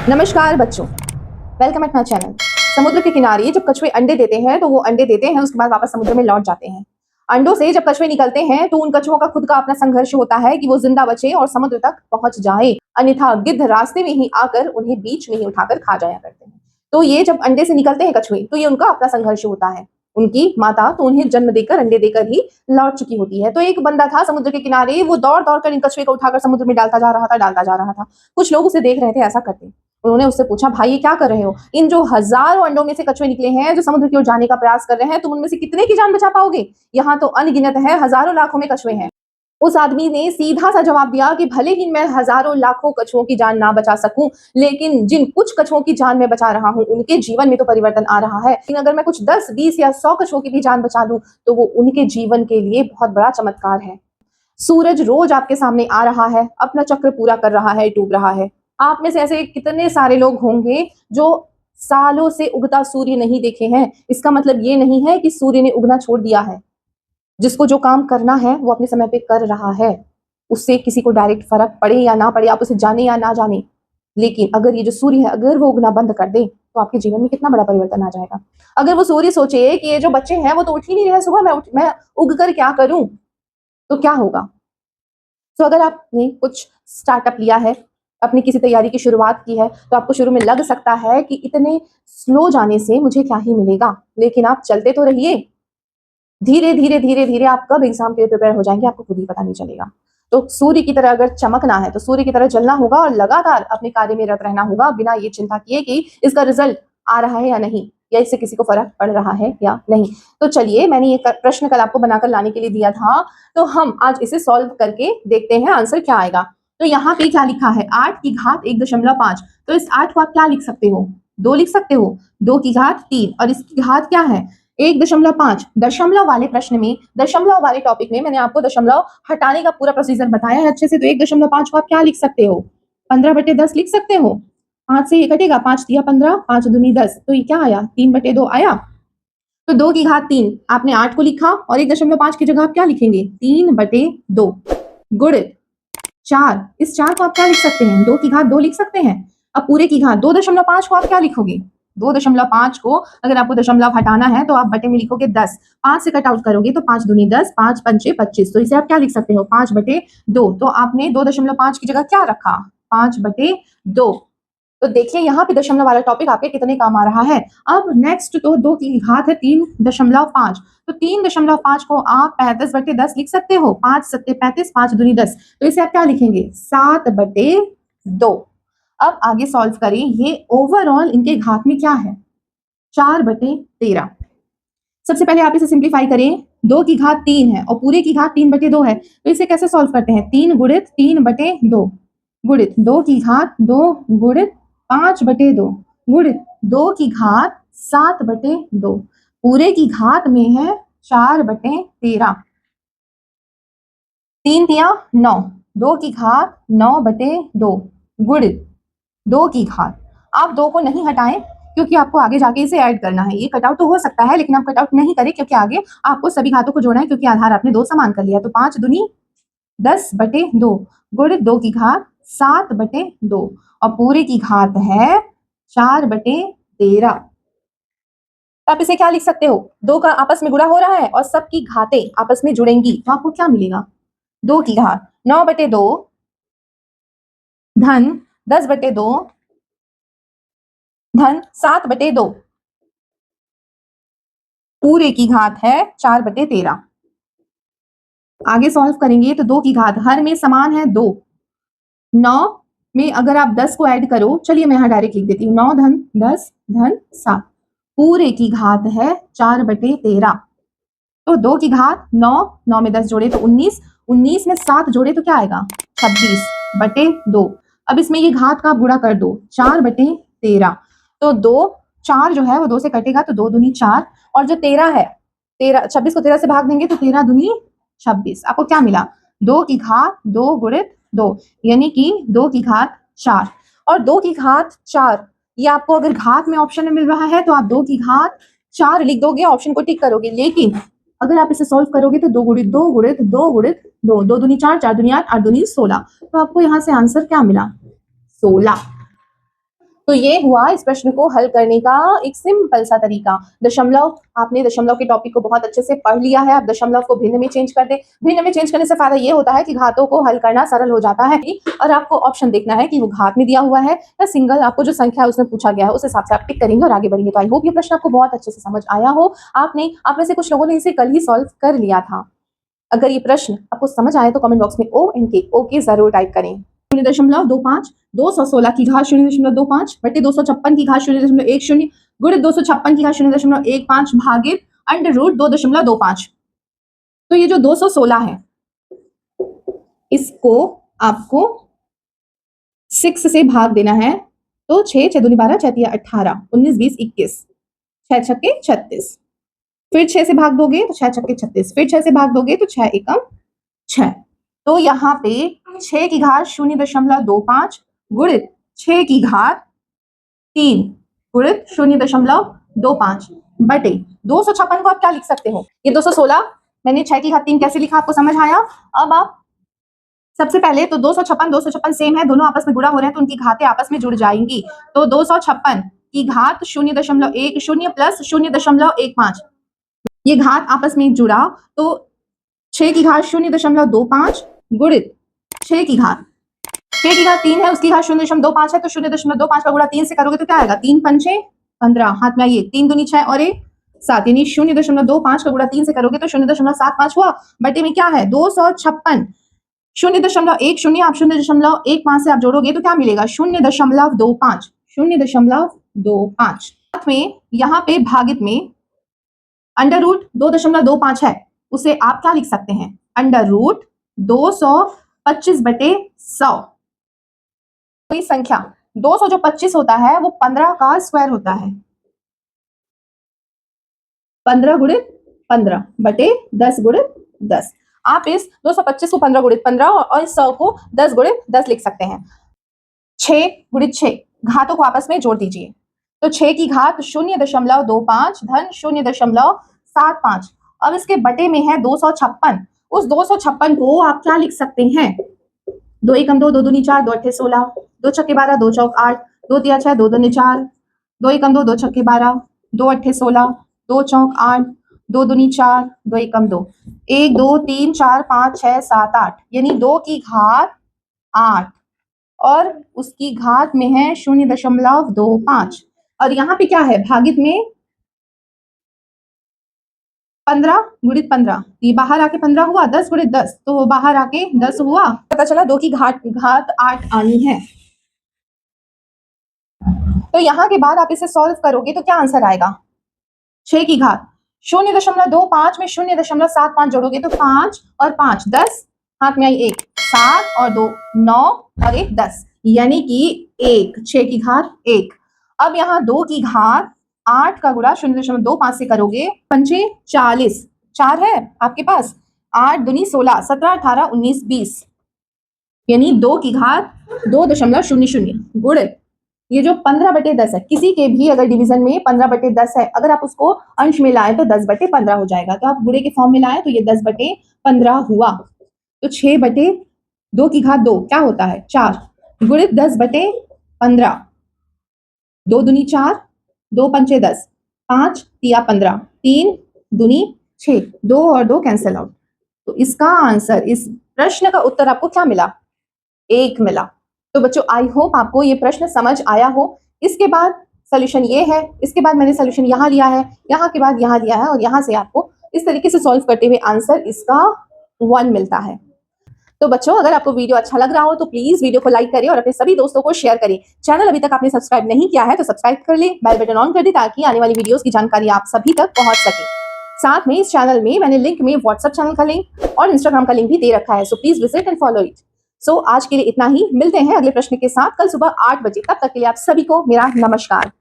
नमस्कार बच्चों, welcome at my channel. समुद्र के किनारे जब कछुए अंडे देते हैं तो वो अंडे देते हैं, उसके बाद वापस समुद्र में लौट जाते हैं। अंडों से जब कछुए निकलते हैं तो उन कछुओं का खुद का अपना संघर्ष होता है कि वो जिंदा बचे और समुद्र तक पहुंच जाए, अन्यथा गिद्ध रास्ते में ही आकर उन्हें बीच में ही उठाकर खा जाया करते हैं। तो ये जब अंडे से निकलते हैं कछुए तो ये उनका अपना संघर्ष होता है। उनकी माता तो उन्हें जन्म देकर अंडे देकर ही लौट चुकी होती है। तो एक बंदा था समुद्र के किनारे, वो दौड़ दौड़ कर इन कछुए को उठाकर समुद्र में डालता जा रहा था। कुछ लोग उसे देख रहे थे ऐसा करते। उन्होंने उससे पूछा, भाई ये क्या कर रहे हो? इन जो हजारों अंडों में से कछुए निकले हैं जो समुद्र की ओर जाने का प्रयास कर रहे हैं, तुम उनमें से कितने की जान बचा पाओगे? यहाँ तो अनगिनत है, हजारों लाखों में कछुए हैं। उस आदमी ने सीधा सा जवाब दिया कि भले ही मैं हजारों लाखों कछुओं की जान ना बचा सकूं, लेकिन जिन कुछ कछुओं की जान मैं बचा रहा हूं उनके जीवन में तो परिवर्तन आ रहा है। लेकिन अगर मैं कुछ 10, 20 या 100 कछुओं की भी जान बचा लूं तो वो उनके जीवन के लिए बहुत बड़ा चमत्कार है। सूरज रोज आपके सामने आ रहा है, अपना चक्र पूरा कर रहा है, डूब रहा है। आप में से ऐसे कितने सारे लोग होंगे जो सालों से उगता सूर्य नहीं देखे हैं। इसका मतलब ये नहीं है कि सूर्य ने उगना छोड़ दिया है। जिसको जो काम करना है वो अपने समय पे कर रहा है। उससे किसी को डायरेक्ट फर्क पड़े या ना पड़े, आप उसे जाने या ना जाने। लेकिन अगर ये जो सूर्य है अगर वो उगना बंद कर दे तो आपके जीवन में कितना बड़ा परिवर्तन आ जाएगा। अगर वो सूर्य सोचे कि ये जो बच्चे हैं वो तो उठ ही नहीं रहे सुबह, मैं उग कर क्या करूं, तो क्या होगा? तो अगर आपने कुछ स्टार्टअप लिया है, अपनी किसी तैयारी की शुरुआत की है, तो आपको शुरू में लग सकता है कि इतने स्लो जाने से मुझे क्या ही मिलेगा, लेकिन आप चलते तो रहिए। धीरे धीरे धीरे धीरे आप कब एग्जाम के लिए प्रिपेयर हो जाएंगे आपको खुद ही पता नहीं चलेगा। तो सूर्य की तरह अगर चमकना है तो सूर्य की तरह जलना होगा और लगातार अपने कार्य में रत रहना होगा, बिना ये चिंता किए कि इसका रिजल्ट आ रहा है या नहीं, या इससे किसी को फर्क पड़ रहा है या नहीं। तो चलिए, मैंने ये प्रश्न कल आपको बनाकर लाने के लिए दिया था, तो हम आज इसे सॉल्व करके देखते हैं आंसर क्या आएगा। तो यहाँ पे क्या लिखा है, 8 की घात 1.5। तो इस 8 को आप क्या लिख सकते हो? 2 लिख सकते हो। 2 की घात 3 और इसकी घात क्या है? 1.5। दशमलव वाले प्रश्न में, दशमलव वाले टॉपिक में मैंने आपको दशमलव हटाने का पूरा प्रोसीजर बताया है अच्छे से। तो 1.5 को आप क्या लिख सकते हो? 15/10 लिख सकते हो। 5 से ये कटेगा, 5 दिया 15, 5 दूनी 10, तो ये क्या आया? 3/2 आया। तो 2 की घात 3 आपने 8 को लिखा और 1.5 की जगह आप क्या लिखेंगे? 3/2 गुणित 4। इस 4 को आप क्या लिख सकते हैं? 2 की घात 2 लिख सकते हैं। अब पूरे की घात 2.5 को आप क्या लिखोगे? 2.5 को अगर आपको दशमलव हटाना है तो आप बटे में लिखोगे 10। 5 से कट आउट करोगे तो 5 दूनी 10, 5 पंचे 25। तो इसे आप क्या लिख सकते हो? 5/2। तो आपने 2.5 की जगह क्या रखा? 5/2। तो देखिए यहाँ पे दशमलव वाला टॉपिक आपके कितने काम आ रहा है। अब नेक्स्ट, तो 2 की घात है 3.5। तो 3.5 को आप 35/10 लिख सकते हो। 5 सत्ते 35, 5 दूनी 10। तो इसे आप क्या लिखेंगे? 7/2। अब आगे सॉल्व करें, ये ओवरऑल इनके घात में क्या है? 4/13। सबसे पहले आप इसे सिंप्लीफाई करें। 2 की घात 3 है और पूरे की घात 3/2 है, तो इसे कैसे सॉल्व करते हैं? 3 गुणित 3/2 गुणित 2 की घात 2 गुणित 5/2 गुणित 2 की घात 7/2। पूरे की घात में है 4/13। 3 दिया 9, 2 की घात 9/2 गुणित 2 की घात। आप 2 को नहीं हटाएं क्योंकि आपको आगे जाके इसे ऐड करना है। ये कटआउट तो हो सकता है लेकिन आप कटआउट नहीं करें क्योंकि आगे आपको सभी घातों को जोड़ना है, क्योंकि आधार आपने 2 समान कर लिया। तो 5 दूनी 10/2 गुणित 2 की घात 7/2 और पूरे की घात है 4/13। आप इसे क्या लिख सकते हो? 2 का आपस में गुणा हो रहा है और सबकी घातें आपस में जुड़ेंगी तो आपको क्या मिलेगा? 2 की घात 9/2 धन 10/2 धन 7/2 पूरे की घात है 4/13। आगे सॉल्व करेंगे तो 2 की घात हर में समान है 2। 9 में अगर आप 10 को ऐड करो, चलिए मैं यहाँ डायरेक्ट लिख देती हूँ, 9 धन 10 धन 7 पूरे की घात है 4/13। तो 2 की घात 9, 9 में 10 जोड़े तो 19, 19 में 7 जोड़े तो क्या आएगा? 26/2। अब इसमें ये घात का गुणा कर दो, 4/13। तो 4 जो है वो 2 से कटेगा तो 2 दूनी 4 और जो 13 है, 26 को 13 से भाग देंगे तो 13 दूनी 26। आपको क्या मिला? 2 की घात 2 गुणित 2 यानी कि 2 की घात 4 और 2 की घात 4। ये आपको अगर घात में ऑप्शन में मिल रहा है तो आप 2 की घात 4 लिख दोगे, ऑप्शन को टिक करोगे। लेकिन अगर आप इसे सॉल्व करोगे तो 2 गुणित 2 गुणित 2 गुणित 2, 2 दूनी 4, 4 दूनी 8, 8 दूनी 16। तो आपको यहाँ से आंसर क्या मिला? 16। तो ये हुआ इस प्रश्न को हल करने का एक सिंपल सा तरीका। दशमलव, आपने दशमलव के टॉपिक को बहुत अच्छे से पढ़ लिया है। अब दशमलव को भिन्न में चेंज कर दे। भिन्न में चेंज करने से फायदा ये होता है कि घातों को हल करना सरल हो जाता है और आपको ऑप्शन देखना है कि वो घात में दिया हुआ है या सिंगल, आपको जो संख्या है उसमें पूछा गया है उस हिसाब से आप टिक करेंगे और आगे बढ़ेंगे। तो आई होप ये प्रश्न आपको बहुत अच्छे से समझ आया हो। आप में से कुछ लोगों ने इसे कल ही सॉल्व कर लिया था। अगर ये प्रश्न आपको समझ आए तो कमेंट बॉक्स में ओके जरूर टाइप करें। 0.25 216 की घात 0.25 बटे 256 की घात 0.10 गुणित 256 की घात 0.15 भागित अंडर रूट 2.25। तो ये जो 216 है इसको आपको 6 से भाग देना है। तो 6 6 दूनी 12 6 तिया 18 19 20 21 6 छक्के 36। फिर 6 से भाग दोगे तो 6 छक्के 36। फिर 6 से भाग दोगे तो 6 एकम 6। तो यहाँ पे 6 की घात 0.25 गुणित 6 की घात 3 गुणित 0.25 बटे 256 को आप क्या लिख सकते हो? ये 216 मैंने 6 की घात 3 कैसे लिखा आपको समझ आया? अब आप सबसे पहले तो 256 सेम है, दोनों आपस में गुणा हो रहे हैं तो उनकी घातें आपस में जुड़ जाएंगी। तो 256 की घात 0.10 प्लस 0.15 ये घात आपस में जुड़ा तो 6 की घात 0.25 गुणित 6 की घात 3 है, उसकी घात 0.25 है तो 0.25 का गुणा 3 से करोगे तो क्या आएगा? 3 पंचे 15, हाथ में आइए 3 दूनी 6 और 1 7, यानी 0.25 का गुणा 3 से करोगे तो 0.75 हुआ। बटे में क्या है? 256 0.10 आप 0.15 से आप जोड़ोगे तो क्या मिलेगा? 0.25 0.25। साथ में यहाँ पे भागित में अंडर रूट 2.25 है, उसे आप क्या लिख सकते हैं? अंडर रूट 225 बटे 100। कोई संख्या 200 जो 25 होता है वो 15 का स्क्वायर होता है। 15 गुणित 15 बटे 10 गुणित 10। आप इस 225 को 15 गुणित 15 और इस 100 को 10 गुणित 10 लिख सकते हैं। 6 गुणित 6 घातों को आपस में जोड़ दीजिए। तो 6 की घात 0.25 धन 0.75। अब इसके बटे में है 256। उस 256 को आप क्या लिख सकते हैं? 2 एकम 2 2 दूनी 4 2 अट्ठे 16 2 छक्के 12 2 चौक 8 2 तिया 6 2 दूनी 4 2 एकम 2 2 छक्के 12 2 अट्ठे 16 2 चौक 8 2 दूनी 4 2 एकम 2 1 2 3 4 5 6 7 8 यानी 2 की घात 8 और उसकी घात में है 0.25 और यहाँ पे क्या है? भागित में 15 गुणित 15, ये बाहर आके 15 हुआ, 10 गुणित 10 तो बाहर आके 10 हुआ। पता चला 2 की घात 8 आनी है। तो यहाँ के बाद आप इसे सॉल्व करोगे तो क्या आंसर आएगा? 6 की घात 0.25 में 0.75 जोड़ोगे तो 5 और 5 10, हाथ में आई 1 7 और 2 9 और 1 10, यानी कि 1 6 की घात 1। अब यहाँ 2 की घात 8 का गुणा 0.25 से करोगे 5 40 4 है आपके पास, 8 दूनी 16 17 18 19 20 यानी 2 की घात 2.00 गुणित ये जो 15 बटे 10 है, किसी के भी अगर डिवीजन में 15 बटे 10 है, अगर आप उसको अंश में लाएं तो 10 बटे 15 हो जाएगा। तो आप गुणे के फॉर्म में लाएं तो ये 10 बटे 15 हुआ। तो 6 बटे 2 की घात 2 क्या होता है? 4 गुणित 10 बटे 15 2 दूनी 4 2 पंचे 10 5 तिया 15 3 दूनी 6 2 और 2 कैंसिल आउट। तो इसका आंसर, इस प्रश्न का उत्तर आपको क्या मिला? 1 मिला। तो बच्चों आई होप आपको ये प्रश्न समझ आया हो। इसके बाद सोल्यूशन ये है, इसके बाद मैंने सोल्यूशन यहाँ लिया है, यहाँ के बाद यहाँ लिया है और यहाँ से आपको इस तरीके से सॉल्व करते हुए आंसर इसका 1 मिलता है। तो बच्चों अगर आपको वीडियो अच्छा लग रहा हो तो प्लीज वीडियो को लाइक करें और अपने सभी दोस्तों को शेयर करें। चैनल अभी तक आपने सब्सक्राइब नहीं किया है तो सब्सक्राइब कर ले, बेल बटन ऑन कर दे ताकि आने वाली वीडियोस की जानकारी आप सभी तक पहुंच सके। साथ में इस चैनल में मैंने लिंक में व्हाट्सएप चैनल का लिंक और इंस्टाग्राम का लिंक भी दे रखा है, so please visit and follow it. सो आज के लिए इतना ही, मिलते हैं अगले प्रश्न के साथ कल सुबह 8 बजे। तब तक के लिए आप सभी को मेरा नमस्कार।